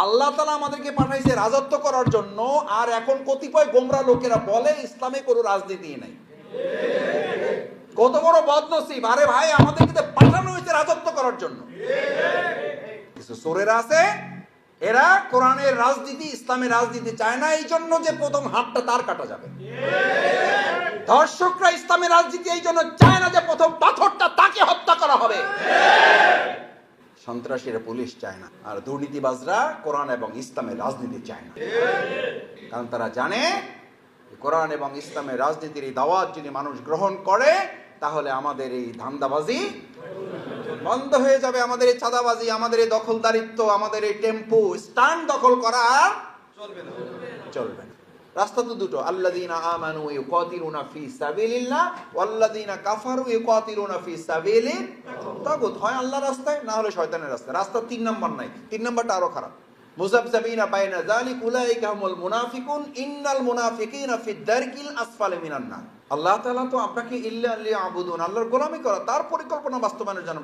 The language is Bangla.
আল্লাহ তাআলা আমাদেরকে পাঠাইছে রাজত্ব করার জন্য, আর এখন কতিপয় গোমরা লোকেরা বলে ইসলামে কোনো রাজনীতি নাই। কত বড় বদনসিব! আরে ভাই, আমাদেরকে পাঠানো হয়েছে রাজত্ব করার জন্য। কিছু চোরেরা আছে, এরা কোরআনের রাজনীতি, ইসলামের রাজনীতি চায় না, এই জন্য যে প্রথম হাতটা তার কাটা যাবে। ধর্ষকরা ইসলামের রাজনীতি এই জন্য চায় না যে প্রথম পাথরটা তাকে হত্যা করা হবে। সন্ত্রাসীরা পুলিশ চায় না, আর দুর্নীতিবাজরা কোরআন এবং ইসলামের রাজনীতি চায় না। কারণ তারা জানে কোরআন এবং ইসলামের রাজনীতির এই দাওয়াত যদি মানুষ গ্রহণ করে, তাহলে আমাদের এই ধান্দাবাজি বন্ধ হয়ে যাবে, আমাদের এই চাঁদাবাজি, আমাদের এই দখলদারিত্ব, আমাদের এই টেম্পু স্ট্যান্ড দখল করা আর চলবে না। রাস্তা তো দুটো, আল্লাযীনা আমানু ইউকাতিলুনা ফি সাবিলিল্লাহ ওয়াল্লাযীনা কাফারু ইউকাতিলুনা ফি সাবিলিত তাগুত। হয় আল্লাহর রাস্তায়, না হলে শয়তানের রাস্তায়। রাস্তা 3 নাম্বার নাই, 3 নাম্বারটা আরো খারাপ। মুযাবযাবিনা বাইনা যালিক উলাইকা হুমুল মুনাফিকুন ইন্নাল মুনাফিকিনা ফিদ দারকিল আসফালি মিনান নার। আল্লাহ তাআলা তো আপনাকে ইল্লা লিয়াবুদুন, আল্লাহর গোলামি করা, তার পরিকল্পনা বাস্তবায়নের জন্য